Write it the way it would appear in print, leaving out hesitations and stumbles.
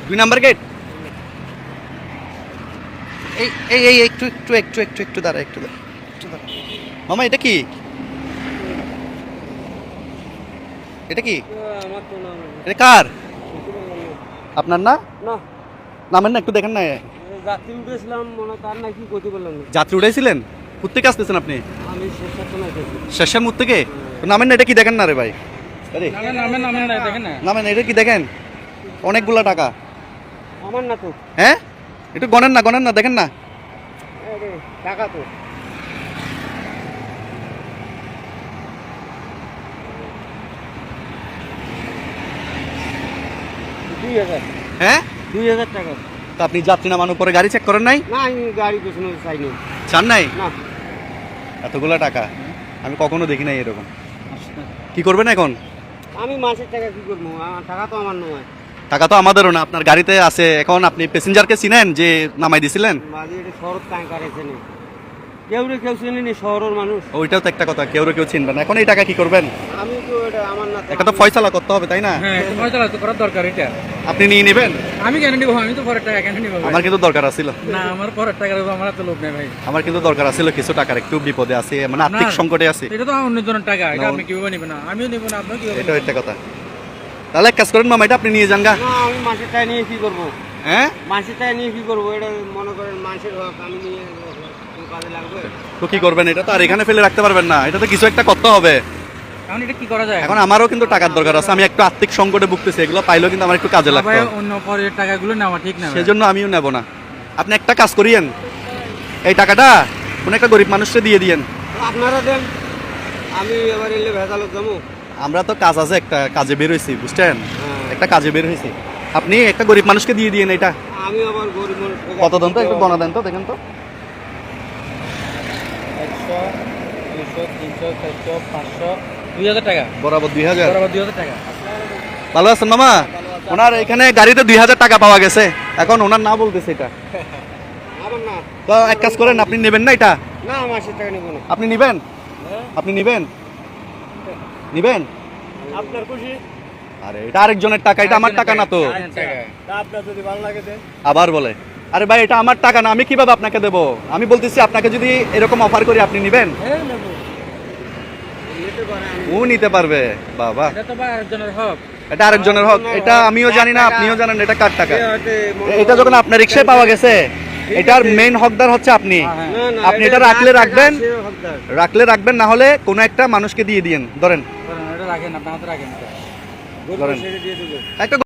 2 number gate. এই এই এই একটু একটু একটু একটু একটু দাঁড়া, একটু দাঁড়া, একটু দাঁড়া। মামা এটা কি? এটা কি? আমার তো না, এটা কার? আপনার না? না নামেন না, একটু দেখেন না। যাত্রী উঠেছিলাম মনে তার নাকি করতে পারলাম না। যাত্রী উঠাইছিলেন? কোত্থেকে আসতেছেন আপনি? আমি শেষের সময় এসেছি। শেষের মুখ থেকে? তো নামেন না, এটা কি দেখেন না রে ভাই? আরে নামেন না, দেখেন না। নামেন, এটা কি দেখেন? অনেকগুলা টাকা। আমার না তো। হ্যাঁ, একটু গণেন না, গণেন না, দেখেন না। আরে টাকা তো। হ্যাঁ, 2000 টাকা। তো আপনি যাত্রী নামানোর পরে গাড়ি চেক করেন নাই? না আমি গাড়ি পেছনে চাইনি। চান নাই? না এতগুলা টাকা আমি কখনো দেখি নাই এরকম। কি করবেন এখন? আমি মাসের টাকা কি করবো? আমার টাকা তো আমার নয়। টাকা তো আমাদেরও না, আপনার গাড়িতে আছে। এখন আপনি প্যাসেঞ্জারকে চিনেন যে নামাই দিছিলেন? মাঝে এটা শহর টাঙ্কার এসেনি, কেউ রে কেউ চিনিনি শহরের মানুষ। ওইটাও তো একটা কথা, কেউ কেউ চিনবেন না। এখন এই টাকা কি করবেন? আমি তো এটা আমার না তো। একটা তো ফয়সালা করতে হবে, তাই না? হ্যাঁ, একটু ফয়সালা তো করার দরকার এটা। আপনি নিয়ে নেবেন? আমি কেন নিবো? আমি তো পরের টাকা কেন নিবো ভাই? আমার কিন্তু দরকার আছিল। না, আমার পরের টাকা দেবো, আমার তো লোভ নেই ভাই। আমার কিন্তু দরকার আছিল কিছু টাকার, একটু বিপদে আছে, মানে আর্থিক আপনার? সংকটে আছে। এটা তো অন্য জনের টাকা, এটা না, আপনি কিভাবে নিবেন? না আমিও নিবো না, আপনিও কিভাবে এটাও নিবেন? একটা কথা। তাহলে এক কাজ করেন মামা, এটা আপনি নিয়ে যান গা। না আমি মাসের টাকা নিয়ে কি করবো? হ্যাঁ, মাসের টাকা নিয়ে কি করবো? এটা মনে করেন মাসের হক আমি নিয়ে কোনো কাজে লাগবে? তো কি করবেন? এটা তো আর এখানে ফেলে রাখতে পারবেন না, এটা তো কিছু একটা করতে হবে। এখন এটা কি করা যায়? এখন আমারও কিন্তু টাকার দরকার আছে, আমি একটু আর্থিক সংকটে ভুগতেছি, এগুলো পাইলেও কিন্তু আমার একটু কাজে না লাগতো। ভাই, অন্য পরের টাকাগুলো নেওয়া ঠিক না ভাই। সেজন্য আমিও নেব না। আপনি একটা কাজ করিয়েন, এই টাকাটা কোন একটা গরিব মানুষকে দিয়ে দিয়েন। আপনারা দেন, আমি এবার এলে ভেজালত যাবো। আমরা তো কাজ আছে, একটা কাজে বের হয়েছি, বুঝছেন? হ্যাঁ। একটা কাজে বের হয়েছি, আপনি একটা গরিব মানুষকে দিয়ে দিয়েন এটা। আমি আবার গরিব মানুষ। কত দেন তো, একটু গণা দেন তো, দেখেন তো। 100, 200, 300, 400, 500, 2000 টাকা। বরাবর 2000। বরাবর 2000 টাকা। ভালো আছেন মামা? ওনার এখানে গাড়িতে 2000 টাকা পাওয়া গেছে, এখন ওনার না বলতেছে এটা। আমার না। তো এক কাজ করেন, আপনি নেবেন না এটা? না মাসের টাকা নেবো না। আপনি নিবেন? আপনি নিবেন? নিবেন? আপনার খুশি? আরে এটা আরেকজনের টাকা, এটা আমার টাকা না তো। আরেকজনের টাকা। তা আপনার যদি ভালো লাগে দেন। আবার বলে, আরে ভাই এটা আমার টাকা না, আমি কিভাবে আপনাকে দেবো? আমি বলতেছি আপনাকে যদি এরকম অফার করি, আপনি নিবেন? হ্যাঁ নেবো। নিতে পারে আমি। ও নিতে পারবে বাবা। এটা তো ভাই আরেকজনের হক। এটা আরেকজনের হক, এটা আমিও জানি না, আপনিও জানেন এটা কার টাকা। সে হয়তো মনে এটা যখন আপনার রিক্সায় পাওয়া গেছে, এটার মেইন হকদার হচ্ছে আপনি। হ্যাঁ। না, না, আপনি এটা রাখলে যার টাকা রাখবেন, সে হকদার। রাখবেন, না হলে কোনো একটা মানুষকে দিয়ে দিয়েন। ধরেন এটা রাখেন, আপনার হাতে রাখেন এটা। গরিব ধরেন। ছেড়ে দিয়ে দেবো। একটা